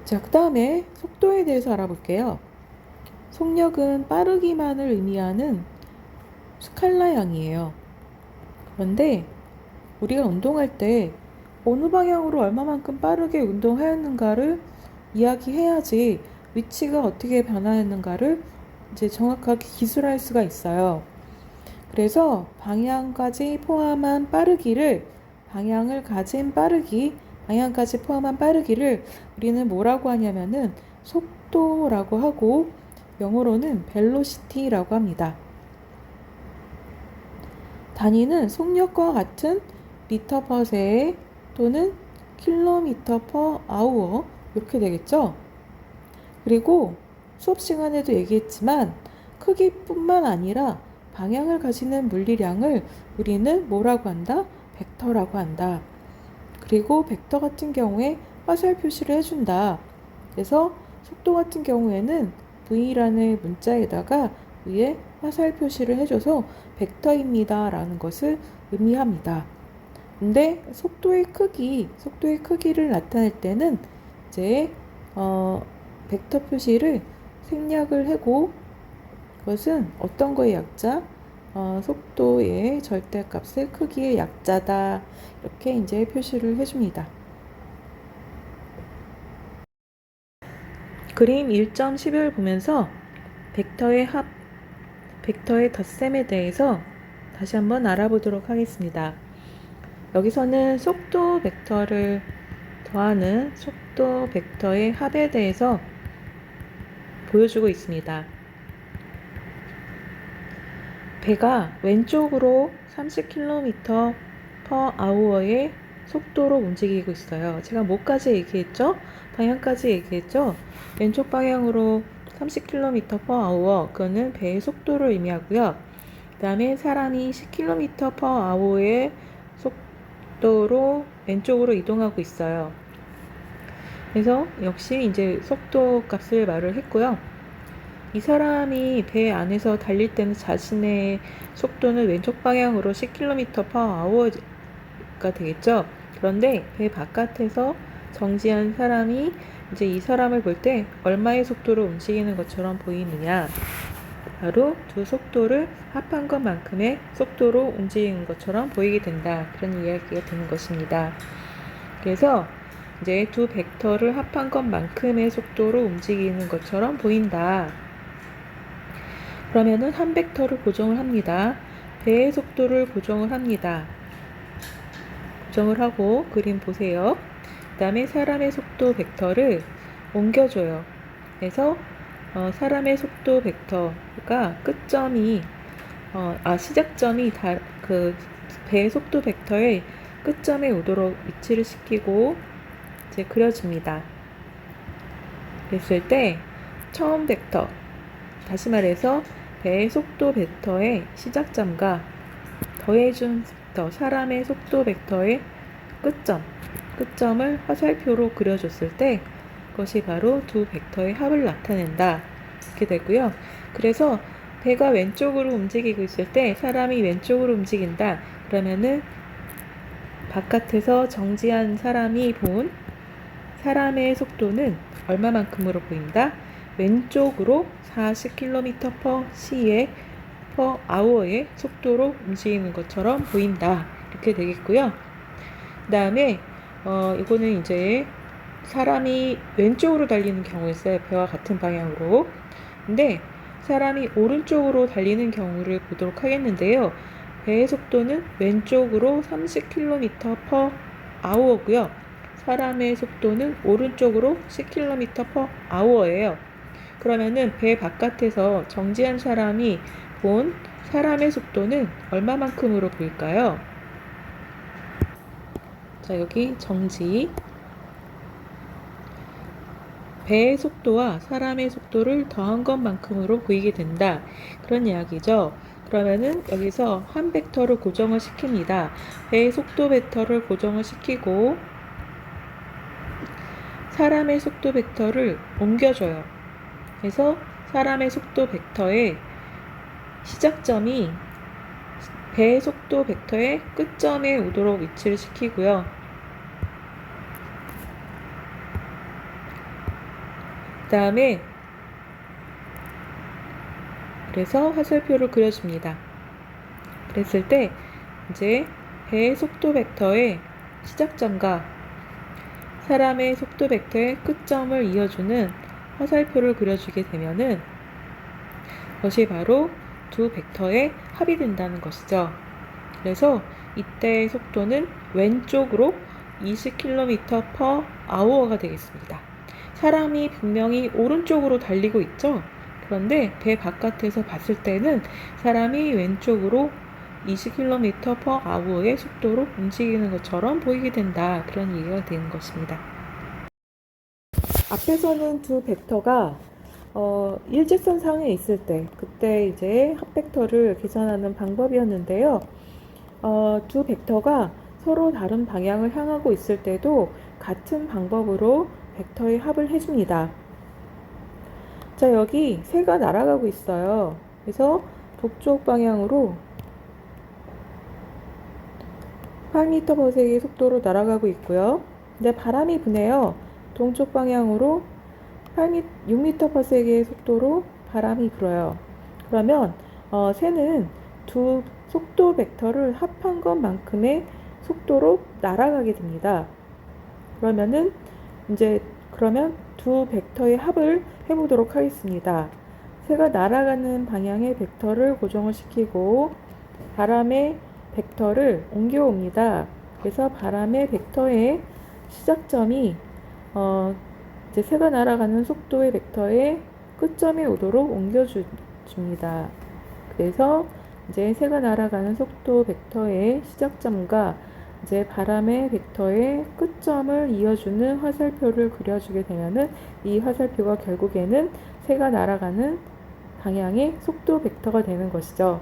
자, 그 다음에 속도에 대해서 알아볼게요. 속력은 빠르기만을 의미하는 스칼라형이에요. 그런데 우리가 운동할 때 어느 방향으로 얼마만큼 빠르게 운동하였는가를 이야기해야지 위치가 어떻게 변화했는가를 이제 정확하게 기술할 수가 있어요. 그래서 방향까지 포함한 빠르기를 방향까지 포함한 빠르기를 우리는 뭐라고 하냐면은 속도라고 하고 영어로는 벨로시티라고 합니다. 단위는 속력과 같은 미터 퍼 세 또는 킬로미터 퍼 아우어 이렇게 되겠죠. 그리고 수업 시간에도 얘기했지만 크기뿐만 아니라 방향을 가지는 물리량을 우리는 뭐라고 한다? 벡터라고 한다. 그리고 벡터 같은 경우에 화살 표시를 해준다. 그래서 속도 같은 경우에는 V라는 문자에다가 위에 화살 표시를 해줘서 벡터입니다 라는 것을 의미합니다. 근데 속도의 크기를 나타낼 때는 이제 벡터 표시를 생략을 하고 그것은 어떤 거의 약자? 속도의 절대값의 크기의 약자다. 이렇게 이제 표시를 해줍니다. 그림 1.11을 보면서 벡터의 덧셈에 대해서 다시 한번 알아보도록 하겠습니다. 여기서는 속도 벡터를 더하는 속도 벡터의 합에 대해서 보여주고 있습니다. 배가 왼쪽으로 30km per hour의 속도로 움직이고 있어요. 제가 뭐까지 얘기했죠? 방향까지 얘기했죠? 왼쪽 방향으로 30km per hour, 그거는 배의 속도를 의미하고요. 그 다음에 사람이 10km per hour의 속도로 왼쪽으로 이동하고 있어요. 그래서 역시 이제 속도 값을 말을 했고요. 이 사람이 배 안에서 달릴 때는 자신의 속도는 왼쪽 방향으로 10km per hour가 되겠죠. 그런데 배 바깥에서 정지한 사람이 이제 이 사람을 볼 때 얼마의 속도로 움직이는 것처럼 보이느냐. 바로 두 속도를 합한 것만큼의 속도로 움직이는 것처럼 보이게 된다. 그런 이야기가 되는 것입니다. 그래서 이제 두 벡터를 합한 것만큼의 속도로 움직이는 것처럼 보인다. 그러면은 한 벡터를 고정을 합니다. 배의 속도를 고정을 합니다. 고정을 하고 그림 보세요. 그 다음에 사람의 속도 벡터를 옮겨줘요. 그래서 사람의 속도 벡터가 시작점이 배의 속도 벡터의 끝점에 오도록 위치를 시키고 이제 그려줍니다. 그랬을 때 처음 벡터, 다시 말해서 배의 속도 벡터의 시작점과 더해준 벡터, 사람의 속도 벡터의 끝점을 화살표로 그려줬을 때 그것이 바로 두 벡터의 합을 나타낸다. 이렇게 되고요. 그래서 배가 왼쪽으로 움직이고 있을 때 사람이 왼쪽으로 움직인다. 그러면은 바깥에서 정지한 사람이 본 사람의 속도는 얼마만큼으로 보인다? 왼쪽으로 40km per hour의 속도로 움직이는 것처럼 보인다. 이렇게 되겠고요. 그 다음에 이거는 이제 사람이 왼쪽으로 달리는 경우였어요. 배와 같은 방향으로. 근데 사람이 오른쪽으로 달리는 경우를 보도록 하겠는데요. 배의 속도는 왼쪽으로 30km per hour고요. 사람의 속도는 오른쪽으로 10km per hour예요. 그러면은 배 바깥에서 정지한 사람이 본 사람의 속도는 얼마만큼으로 보일까요? 자, 여기 정지. 배의 속도와 사람의 속도를 더한 것만큼으로 보이게 된다. 그런 이야기죠. 그러면은 여기서 한 벡터를 고정을 시킵니다. 배의 속도 벡터를 고정을 시키고 사람의 속도 벡터를 옮겨줘요. 그래서 사람의 속도 벡터의 시작점이 배의 속도 벡터의 끝점에 오도록 위치를 시키고요. 그 다음에 그래서 화살표를 그려줍니다. 그랬을 때 이제 배의 속도 벡터의 시작점과 사람의 속도 벡터의 끝점을 이어주는 화살표를 그려주게 되면은 그것이 바로 두 벡터의 합이 된다는 것이죠. 그래서 이때의 속도는 왼쪽으로 20km/h가 되겠습니다. 사람이 분명히 오른쪽으로 달리고 있죠. 그런데 배 바깥에서 봤을 때는 사람이 왼쪽으로 20km/h의 속도로 움직이는 것처럼 보이게 된다. 그런 얘기가 되는 것입니다. 앞에서는 두 벡터가 일직선상에 있을 때 그때 이제 합벡터를 계산하는 방법이었는데요. 두 벡터가 서로 다른 방향을 향하고 있을 때도 같은 방법으로 벡터의 합을 해줍니다. 자, 여기 새가 날아가고 있어요. 그래서 북쪽 방향으로 8m/s의 속도로 날아가고 있고요. 근데 바람이 부네요. 동쪽 방향으로 6m/s의 속도로 바람이 불어요. 그러면 새는 두 속도 벡터를 합한 것만큼의 속도로 날아가게 됩니다. 그러면 두 벡터의 합을 해보도록 하겠습니다. 새가 날아가는 방향의 벡터를 고정을 시키고 바람의 벡터를 옮겨옵니다. 그래서 바람의 벡터의 시작점이 이제 새가 날아가는 속도의 벡터의 끝점에 오도록 옮겨줍니다. 그래서 이제 새가 날아가는 속도 벡터의 시작점과 이제 바람의 벡터의 끝점을 이어주는 화살표를 그려주게 되면은 이 화살표가 결국에는 새가 날아가는 방향의 속도 벡터가 되는 것이죠.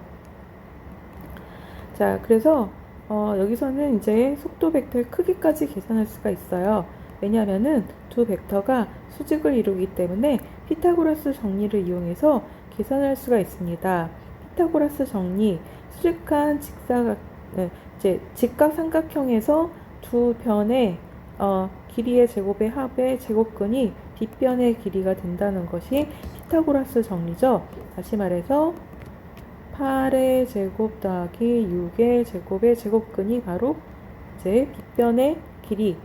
자, 그래서 여기서는 이제 속도 벡터의 크기까지 계산할 수가 있어요. 왜냐하면은 두 벡터가 수직을 이루기 때문에 피타고라스 정리를 이용해서 계산할 수가 있습니다. 피타고라스 정리, 수직한 직각삼각형에서 두 변의 길이의 제곱의 합의 제곱근이 빗변의 길이가 된다는 것이 피타고라스 정리죠. 다시 말해서 8의 제곱 더하기 6의 제곱의 제곱근이 바로 이제 빗변의 길이.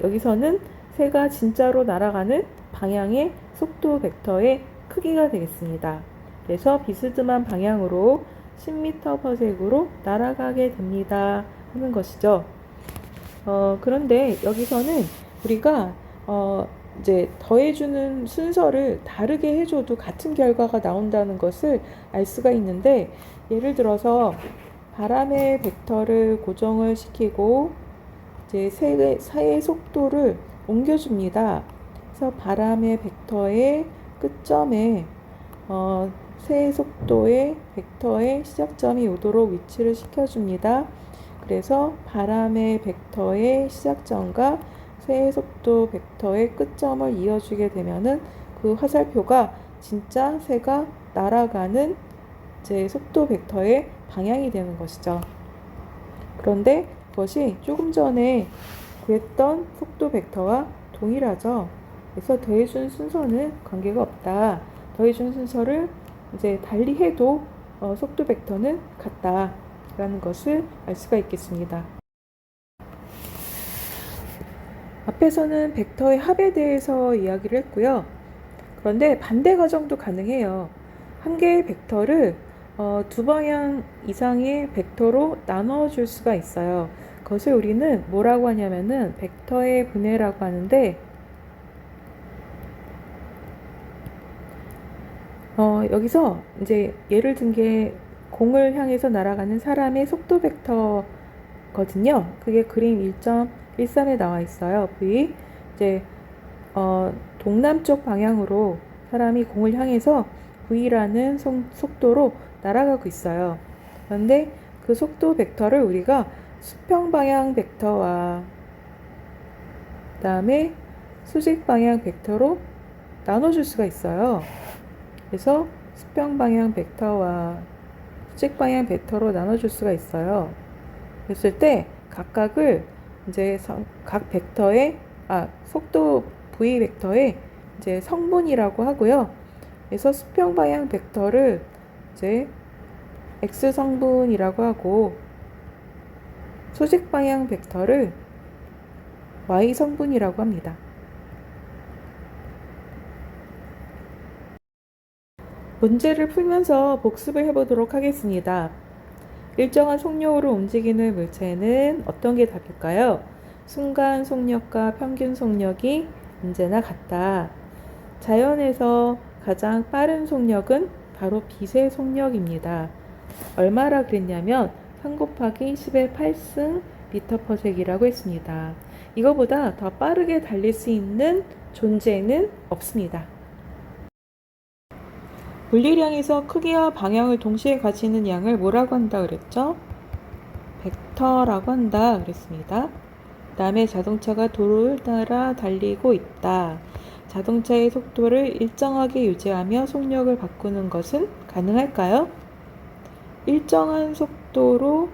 여기서는 새가 진짜로 날아가는 방향의 속도 벡터의 크기가 되겠습니다. 그래서 비스듬한 방향으로 10m/s로 날아가게 됩니다 하는 것이죠. 그런데 여기서는 우리가 이제 더해주는 순서를 다르게 해줘도 같은 결과가 나온다는 것을 알 수가 있는데, 예를 들어서 바람의 벡터를 고정을 시키고 이제 새의 속도를 옮겨줍니다. 그래서 바람의 벡터의 끝점에 새의 속도의 벡터의 시작점이 오도록 위치를 시켜줍니다. 그래서 바람의 벡터의 시작점과 새의 속도 벡터의 끝점을 이어주게 되면은 그 화살표가 진짜 새가 날아가는 제 속도 벡터의 방향이 되는 것이죠. 그런데 그것이 조금 전에 구했던 속도 벡터와 동일하죠. 그래서 더해준 순서는 관계가 없다. 더해준 순서를 이제 달리 해도 속도 벡터는 같다라는 것을 알 수가 있겠습니다. 앞에서는 벡터의 합에 대해서 이야기를 했고요. 그런데 반대 가정도 가능해요. 한 개의 벡터를 두 방향 이상의 벡터로 나눠줄 수가 있어요. 그것을 우리는 뭐라고 하냐면은 벡터의 분해라고 하는데, 여기서 이제 예를 든 게 공을 향해서 날아가는 사람의 속도 벡터거든요. 그게 그림 1.13에 나와 있어요. V. 이제 동남쪽 방향으로 사람이 공을 향해서 V라는 속도로 날아가고 있어요. 그런데 그 속도 벡터를 우리가 수평 방향 벡터와 그 다음에 수직 방향 벡터로 나눠줄 수가 있어요. 그래서 수평 방향 벡터와 수직 방향 벡터로 나눠줄 수가 있어요. 그랬을 때 각각을 이제 각 벡터의 속도 V 벡터의 이제 성분이라고 하고요. 그래서 수평 방향 벡터를 이제 x 성분이라고 하고 수직 방향 벡터를 y 성분이라고 합니다. 문제를 풀면서 복습을 해보도록 하겠습니다. 일정한 속력으로 움직이는 물체는 어떤 게 답일까요? 순간 속력과 평균 속력이 언제나 같다. 자연에서 가장 빠른 속력은 바로 빛의 속력입니다. 얼마라 그랬냐면 3 곱하기 10의 8승 미터/섹이라고 했습니다. 이거보다 더 빠르게 달릴 수 있는 존재는 없습니다. 물리량에서 크기와 방향을 동시에 가지는 양을 뭐라고 한다 그랬죠? 벡터라고 한다 그랬습니다. 그 다음에 자동차가 도로를 따라 달리고 있다. 자동차의 속도를 일정하게 유지하며 속력을 바꾸는 것은 가능할까요? 일정한 속도로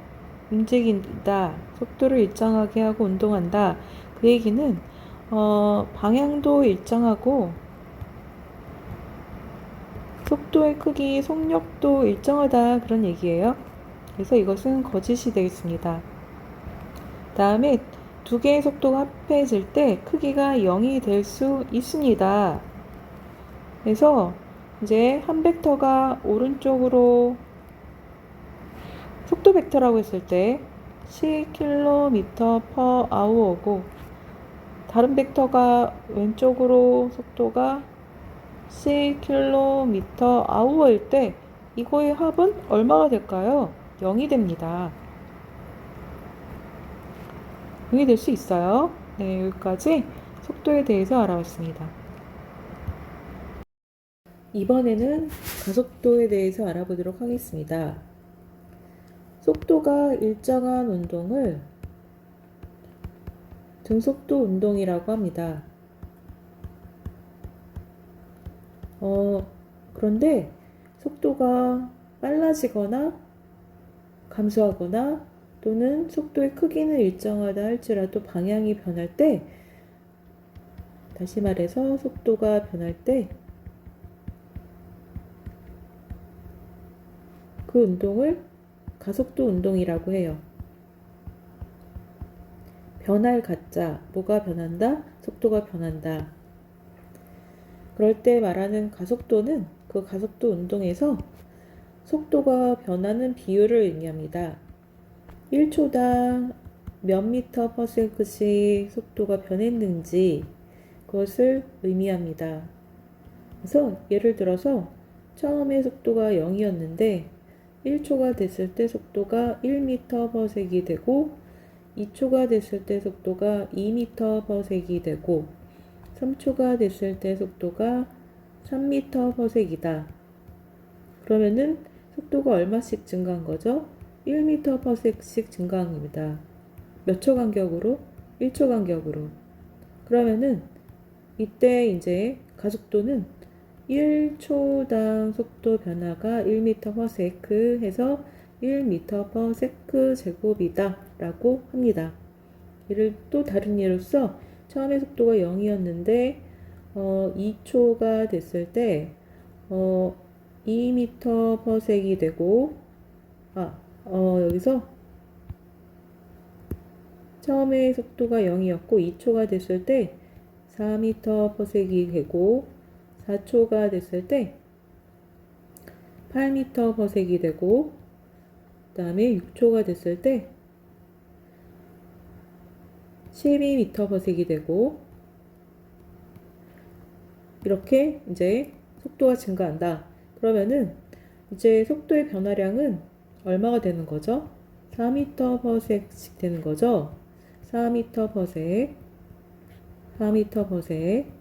움직인다. 속도를 일정하게 하고 운동한다. 그 얘기는 방향도 일정하고 속도의 크기, 속력도 일정하다 그런 얘기예요. 그래서 이것은 거짓이 되겠습니다. 다음에 두 개의 속도가 합해질 때 크기가 0이 될 수 있습니다. 그래서 이제 한 벡터가 오른쪽으로 속도 벡터라고 했을 때 10km/h고 다른 벡터가 왼쪽으로 속도가 10km/h일 때 이거의 합은 얼마가 될까요? 0이 됩니다. 0이 될 수 있어요. 네, 여기까지 속도에 대해서 알아봤습니다. 이번에는 가속도에 대해서 알아보도록 하겠습니다. 속도가 일정한 운동을 등속도 운동이라고 합니다. 그런데 속도가 빨라지거나 감소하거나 또는 속도의 크기는 일정하다 할지라도 방향이 변할 때, 다시 말해서 속도가 변할 때 그 운동을 가속도 운동이라고 해요. 변할 가짜, 뭐가 변한다? 속도가 변한다. 그럴 때 말하는 가속도는 그 가속도 운동에서 속도가 변하는 비율을 의미합니다. 1초당 몇 미터/섹씩 속도가 변했는지 그것을 의미합니다. 그래서 예를 들어서 처음에 속도가 0이었는데 1초가 됐을 때 속도가 1미터/섹이 되고 2초가 됐을 때 속도가 2미터/섹이 되고 3초가 됐을 때 속도가 3미터/섹이다. 그러면은 속도가 얼마씩 증가한 거죠? 1미터/섹씩 증가한 겁니다. 몇 초 간격으로? 1초 간격으로. 그러면은 이때 이제 가속도는 1초당 속도 변화가 1미터/섹 해서 1미터/섹 제곱이다 라고 합니다. 예를 또 다른 예로서 처음에 속도가 0이었는데 2초가 됐을 때 2미터/섹이 되고 여기서 처음에 속도가 0이었고 2초가 됐을 때 4미터/섹이 되고 4초가 됐을 때 8미터/섹이 되고 그 다음에 6초가 됐을 때 12미터/섹이 되고 이렇게 이제 속도가 증가한다. 그러면은 이제 속도의 변화량은 얼마가 되는 거죠? 4미터/섹씩 되는 거죠. 4미터/섹, 4미터/섹.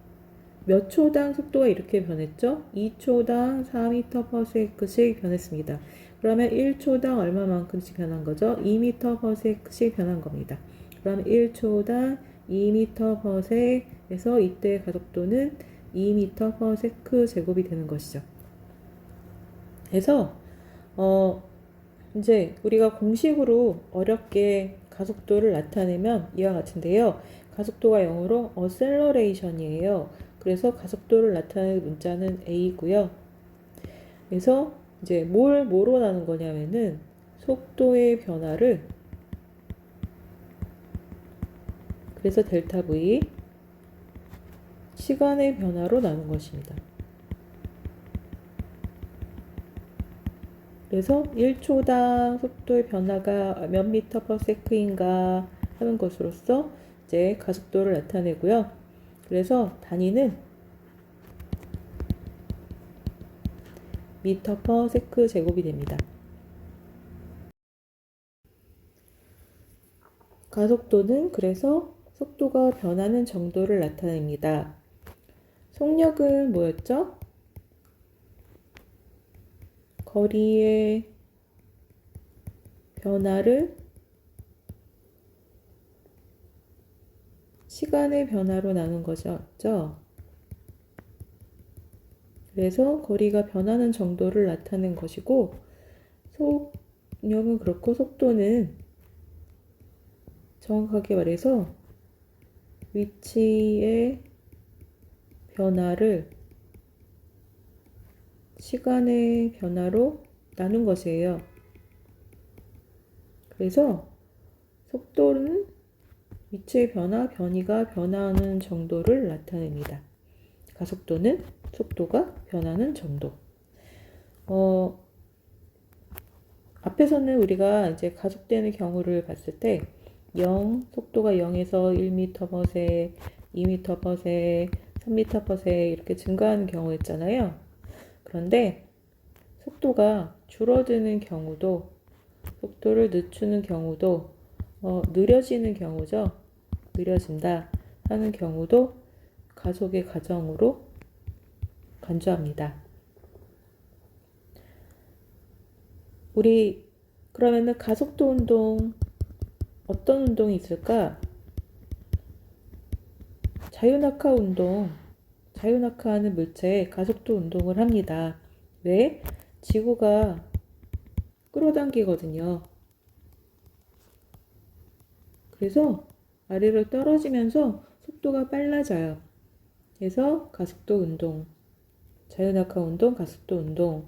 몇 초당 속도가 이렇게 변했죠? 2초당 4미터/섹씩 변했습니다. 그러면 1초당 얼마만큼씩 변한 거죠? 2미터/섹씩 변한 겁니다. 그럼 1초당 2미터/섹에서 이때 가속도는 2미터/섹 제곱이 되는 것이죠. 그래서 이제 우리가 공식으로 어렵게 가속도를 나타내면 이와 같은데요. 가속도가 0으로 어셀러레이션이에요. 그래서 가속도를 나타내는 문자는 A고요. 그래서 이제 뭐로 나눈 거냐면은 속도의 변화를, 그래서 델타 V, 시간의 변화로 나눈 것입니다. 그래서 1초당 속도의 변화가 몇 미터 퍼 세크인가 하는 것으로서 이제 가속도를 나타내고요. 그래서 단위는 미터 퍼 세크 제곱이 됩니다. 가속도는 그래서 속도가 변하는 정도를 나타냅니다. 속력은 뭐였죠? 거리의 변화를 시간의 변화로 나눈 거죠. 그래서 거리가 변하는 정도를 나타낸 것이고, 속력은 그렇고 속도는 정확하게 말해서 위치의 변화를 시간의 변화로 나눈 것이에요. 그래서 속도는 위치의 변이가 변하는 정도를 나타냅니다. 가속도는 속도가 변하는 정도. 앞에서는 우리가 이제 가속되는 경우를 봤을 때 속도가 0에서 1m/s, 2m/s, 3m/s 이렇게 증가하는 경우였잖아요. 그런데 속도가 줄어드는 경우도, 속도를 늦추는 경우도, 느려지는 경우죠. 느려진다 하는 경우도 가속의 과정으로 간주합니다. 우리 그러면은 가속도 운동, 어떤 운동이 있을까? 자유낙하 운동, 자유낙하하는 물체에 가속도 운동을 합니다. 왜? 지구가 끌어당기거든요. 그래서 아래로 떨어지면서 속도가 빨라져요. 그래서 가속도 운동, 자유낙하 운동, 가속도 운동.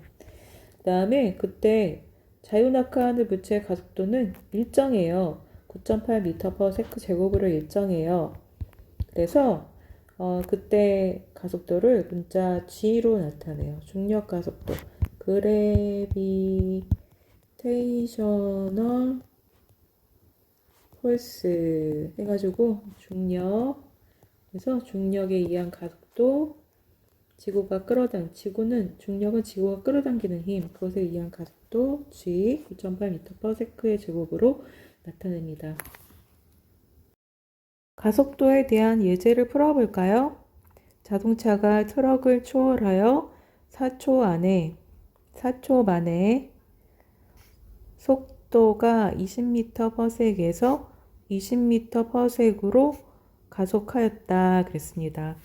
그 다음에 그때 자유낙하하는 물체의 가속도는 일정해요. 9.8m/s 제곱으로 일정해요. 그래서 그때 가속도를 문자 G로 나타내요. 중력 가속도. 그래비테이셔널 폴스 해가지고 중력. 그래서 중력에 의한 가속도, 지구는 지구가 끌어당기는 힘, 그것에 의한 가속도 G 9.8m/s의 제곱으로 나타냅니다. 가속도에 대한 예제를 풀어볼까요? 자동차가 트럭을 초월하여 4초 만에 속도가 20m/s에서 20m/s로 가속하였다 그랬습니다.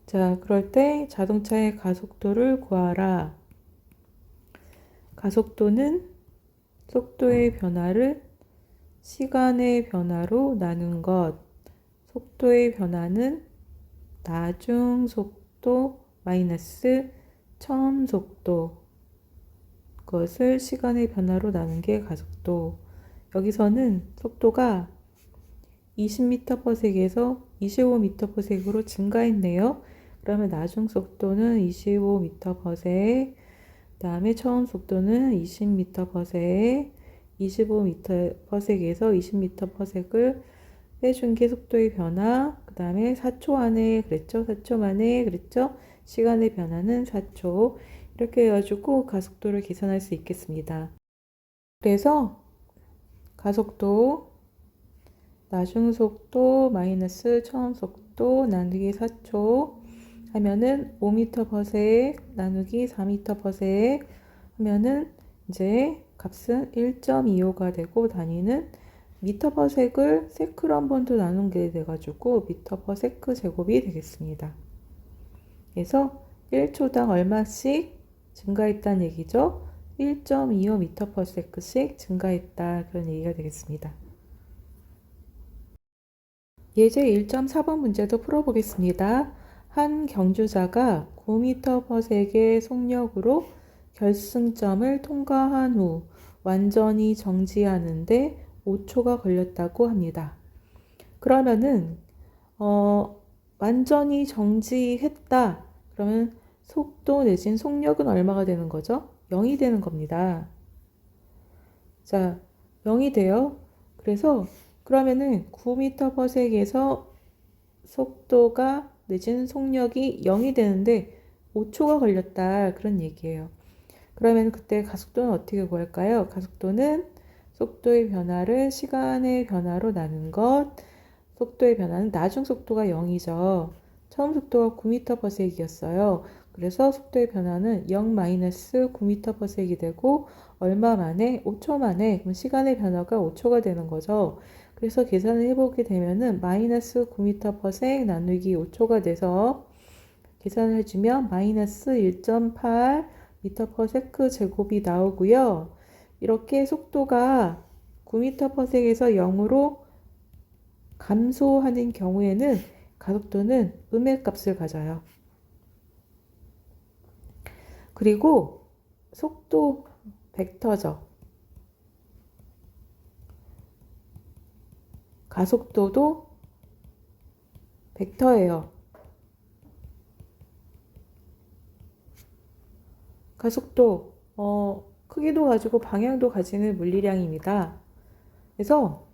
자, 그럴 때 자동차의 가속도를 구하라. 가속도는 속도의 변화를 시간의 변화로 나눈 것. 속도의 변화는 나중 속도 마이너스 처음 속도. 그것을 시간의 변화로 나눈 게 가속도. 여기서는 속도가 20m/s에서 25m/s로 증가했네요. 그러면 나중 속도는 25m/s, 그 다음에 처음 속도는 20m/s, 25m/s에서 20m/s를 빼준 게 속도의 변화. 그 다음에 4초 안에 그랬죠. 4초 만에 그랬죠. 시간의 변화는 4초. 이렇게 해가지고 가속도를 계산할 수 있겠습니다. 그래서 가속도 나중 속도 마이너스 처음 속도 나누기 4초 하면은 5m/s 나누기 4m/s 하면은 이제 값은 1.25가 되고 단위는 미터/s를 세크로 한 번 더 나눈 게 돼가지고 미터/s 제곱이 되겠습니다. 그래서 1초당 얼마씩 증가했다는 얘기죠. 1.25 미터/s씩 증가했다, 그런 얘기가 되겠습니다. 예제 1.4번 문제도 풀어보겠습니다. 한 경주자가 9m/s의 속력으로 결승점을 통과한 후 완전히 정지하는데 5초가 걸렸다고 합니다. 그러면은 완전히 정지했다. 그러면 속도 내진 속력은 얼마가 되는 거죠? 0이 되는 겁니다. 자, 0이 돼요. 그래서 그러면은 9m/s에서 속도가 내지는 속력이 0이 되는데 5초가 걸렸다. 그런 얘기예요. 그러면 그때 가속도는 어떻게 구할까요? 가속도는 속도의 변화를 시간의 변화로 나눈 것. 속도의 변화는 나중 속도가 0이죠. 처음 속도가 9m/s이었어요. 그래서 속도의 변화는 0-9m/s이 되고 얼마 만에? 5초 만에. 그럼 시간의 변화가 5초가 되는 거죠. 그래서 계산을 해보게 되면은 마이너스 9m/s 나누기 5초가 돼서 계산을 해주면 마이너스 1.8m/s 제곱이 나오고요. 이렇게 속도가 9m/s에서 0으로 감소하는 경우에는 가속도는 음의 값을 가져요. 그리고 속도 벡터죠. 가속도도 벡터예요. 가속도 크기도 가지고 방향도 가지는 물리량입니다. 그래서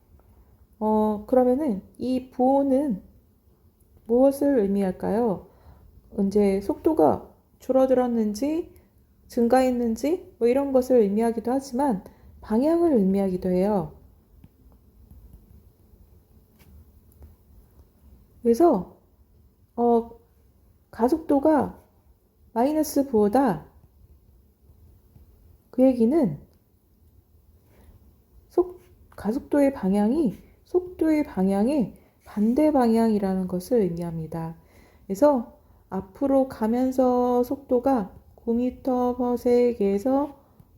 그러면은 이 부호는 무엇을 의미할까요? 이제 속도가 줄어들었는지 증가했는지 뭐 이런 것을 의미하기도 하지만 방향을 의미하기도 해요. 그래서 가속도가 마이너스 부호다. 그 얘기는 가속도의 방향이 속도의 방향의 반대 방향이라는 것을 의미합니다. 그래서 앞으로 가면서 속도가 9m/s에서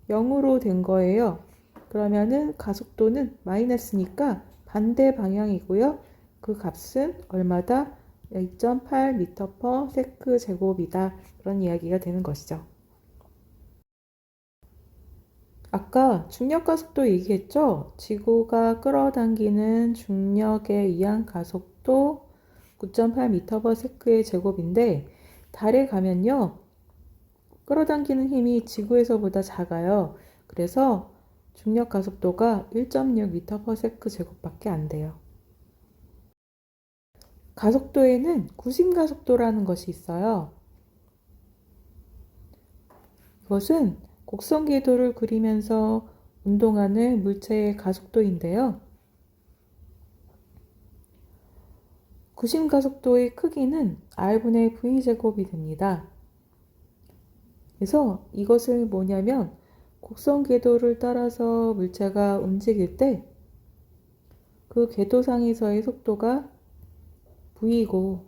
0으로 된 거예요. 그러면은 가속도는 마이너스니까 반대 방향이고요. 그 값은 얼마다? 0.8m/s 제곱이다. 그런 이야기가 되는 것이죠. 아까 중력가속도 얘기했죠? 지구가 끌어당기는 중력에 의한 가속도 9.8m/s의 제곱인데 달에 가면요. 끌어당기는 힘이 지구에서보다 작아요. 그래서 중력 가속도가 1.6m/s 제곱밖에 안 돼요. 가속도에는 구심가속도라는 것이 있어요. 이것은 곡선 궤도를 그리면서 운동하는 물체의 가속도인데요. 구심가속도의 크기는 R분의 V제곱이 됩니다. 그래서 이것을 뭐냐면 곡선 궤도를 따라서 물체가 움직일 때 그 궤도상에서의 속도가 V고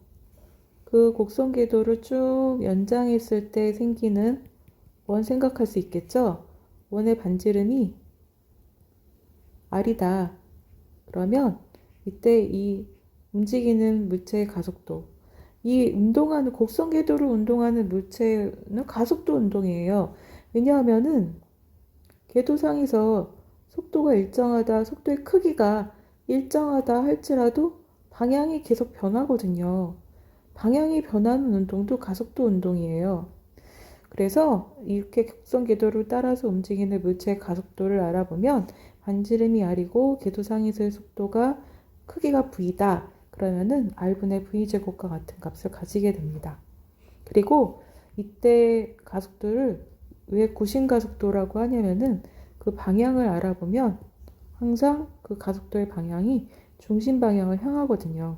그 곡선 궤도를 쭉 연장했을 때 생기는 원 생각할 수 있겠죠? 원의 반지름이 R이다. 그러면 이때 이 움직이는 물체의 가속도, 이 운동하는 곡선 궤도를 운동하는 물체는 가속도 운동이에요. 왜냐하면은 궤도상에서 속도가 일정하다, 속도의 크기가 일정하다 할지라도 방향이 계속 변하거든요. 방향이 변하는 운동도 가속도 운동이에요. 그래서 이렇게 곡선 궤도를 따라서 움직이는 물체의 가속도를 알아보면 반지름이 R이고 궤도상에서의 속도가 크기가 V다. 그러면은 R분의 V제곱과 같은 값을 가지게 됩니다. 그리고 이때 가속도를 왜 구심가속도라고 하냐면은 그 방향을 알아보면 항상 그 가속도의 방향이 중심 방향을 향하거든요.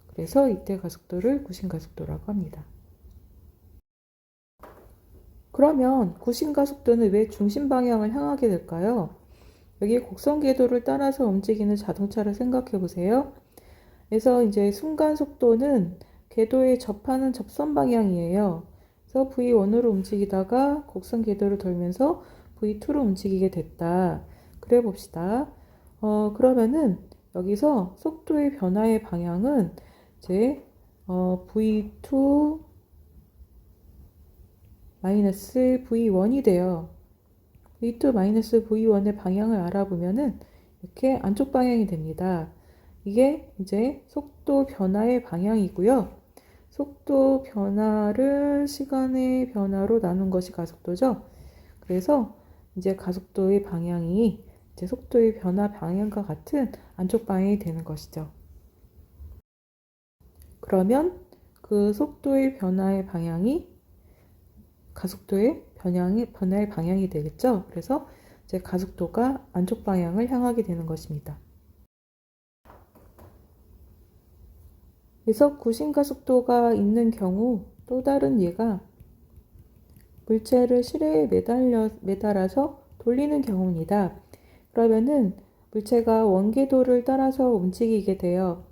그래서 이때 가속도를 구심가속도라고 합니다. 그러면 구심가속도는 왜 중심 방향을 향하게 될까요? 여기 곡선 궤도를 따라서 움직이는 자동차를 생각해 보세요. 그래서 이제 순간 속도는 궤도에 접하는 접선 방향이에요. 그래서 V1으로 움직이다가 곡선 궤도를 돌면서 V2로 움직이게 됐다. 그래 봅시다. 그러면은 여기서 속도의 변화의 방향은 이제 V2 마이너스 V1이 돼요. V2 마이너스 V1의 방향을 알아보면은 이렇게 안쪽 방향이 됩니다. 이게 이제 속도 변화의 방향이고요. 속도 변화를 시간의 변화로 나눈 것이 가속도죠. 그래서 이제 가속도의 방향이 이제 속도의 변화 방향과 같은 안쪽 방향이 되는 것이죠. 그러면 그 속도의 변화의 방향이 가속도의 변화의 방향이 되겠죠. 그래서 이제 가속도가 안쪽 방향을 향하게 되는 것입니다. 그래서 구심가속도가 있는 경우 또 다른 예가 물체를 실외에 매달아서 돌리는 경우입니다. 그러면은 물체가 원궤도를 따라서 움직이게 돼요.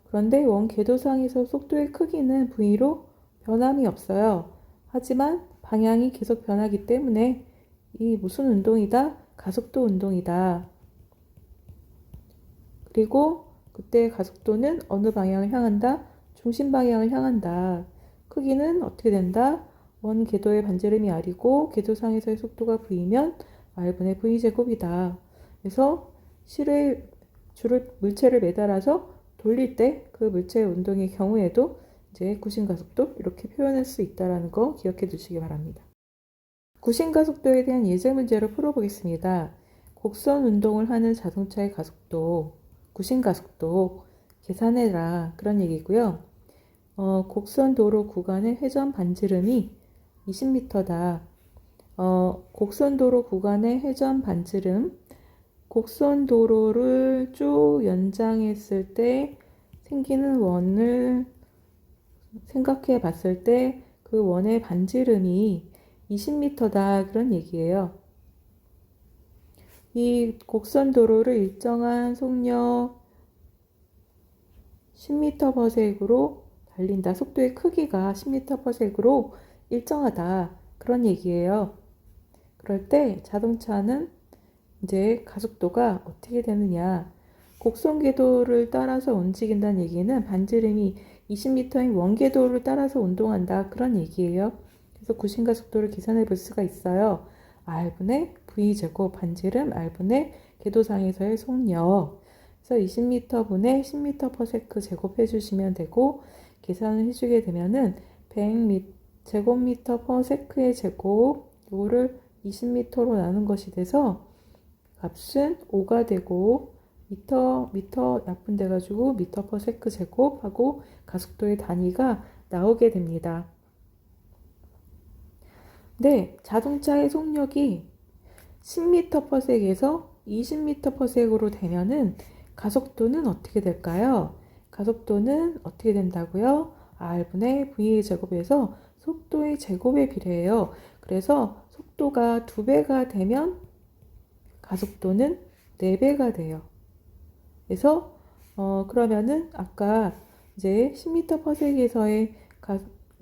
그런데 원궤도상에서 속도의 크기는 V로 변함이 없어요. 하지만 방향이 계속 변하기 때문에 이 무슨 운동이다? 가속도 운동이다. 그리고 그때 가속도는 어느 방향을 향한다? 중심 방향을 향한다. 크기는 어떻게 된다? 원 궤도의 반지름이 R이고 궤도상에서의 속도가 V면 R분의 V제곱이다. 그래서 실의 물체를 매달아서 돌릴 때 그 물체의 운동의 경우에도 이제 구심가속도 이렇게 표현할 수 있다는 거 기억해 두시기 바랍니다. 구심가속도에 대한 예제 문제를 풀어보겠습니다. 곡선 운동을 하는 자동차의 가속도, 구심가속도 계산해라 그런 얘기고요. 곡선 도로 구간의 회전 반지름이 20m다. 곡선 도로 구간의 회전 반지름, 곡선 도로를 쭉 연장했을 때 생기는 원을 생각해 봤을 때 그 원의 반지름이 20m다 그런 얘기예요. 이 곡선 도로를 일정한 속력 10m/s로 달린다. 속도의 크기가 10m/s로 일정하다. 그런 얘기예요. 그럴 때 자동차는 이제 가속도가 어떻게 되느냐. 곡선 궤도를 따라서 움직인다는 얘기는 반지름이 20m인 원궤도를 따라서 운동한다. 그런 얘기예요. 그래서 구심가속도를 계산해 볼 수가 있어요. R분의 V제곱 반지름 R분의 궤도상에서의 속력. 그래서 20m분의 10m/s 제곱해 주시면 되고 계산을 해주게 되면은 100제곱미터/s의 제곱 요거를 20m로 나눈 것이 돼서 값은 5가 되고 미터 약분돼가지고 미터/s 제곱하고 가속도의 단위가 나오게 됩니다. 네, 자동차의 속력이 10m/s에서 20m/s로 되면은 가속도는 어떻게 될까요? 가속도는 어떻게 된다고요? R분의 V의 제곱에서 속도의 제곱에 비례해요. 그래서 속도가 2배가 되면 가속도는 4배가 돼요. 그래서 그러면은 아까 이제 10m/s에서의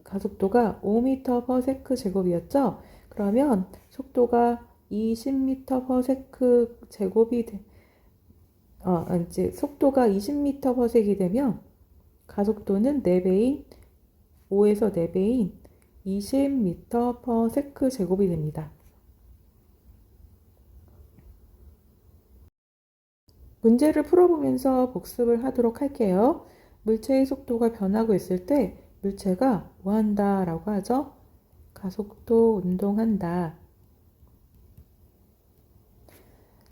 가속도가 5m/s 제곱이었죠? 그러면 속도가 20m/s 제곱이 이제 속도가 20m/s이 되면 가속도는 4배인 5에서 4배인 20m/s 제곱이 됩니다. 문제를 풀어보면서 복습을 하도록 할게요. 물체의 속도가 변하고 있을 때 물체가 뭐 한다 라고 하죠? 가속도 운동한다.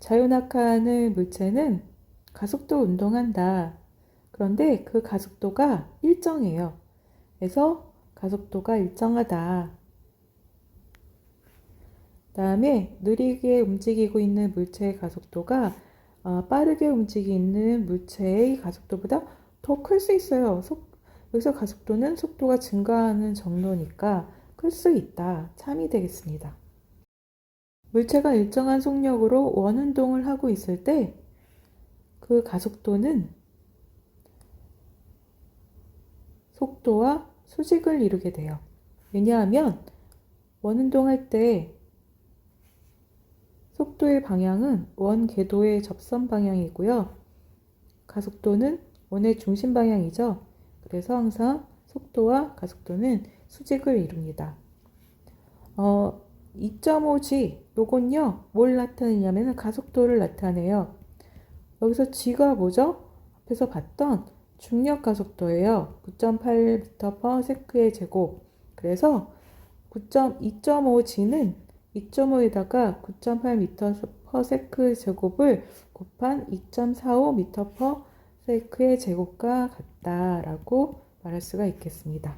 자유낙하하는 물체는 가속도 운동한다. 그런데 그 가속도가 일정해요. 그래서 가속도가 일정하다. 다음에 느리게 움직이고 있는 물체의 가속도가 빠르게 움직이는 물체의 가속도보다 더 클 수 있어요. 여기서 가속도는 속도가 증가하는 정도니까 클 수 있다. 참이 되겠습니다. 물체가 일정한 속력으로 원운동을 하고 있을 때 그 가속도는 속도와 수직을 이루게 돼요. 왜냐하면 원운동할 때 속도의 방향은 원 궤도의 접선 방향이고요. 가속도는 원의 중심 방향이죠. 그래서 항상 속도와 가속도는 수직을 이룹니다. 2.5g 요건요 뭘 나타내냐면 가속도를 나타내요. 여기서 g가 뭐죠? 앞에서 봤던 중력 가속도예요. 9.8m/s의 제곱. 그래서 2.5g는 2.5에다가 9.8m/s 제곱을 곱한 2.45m/s의 제곱과 같다라고 말할 수가 있겠습니다.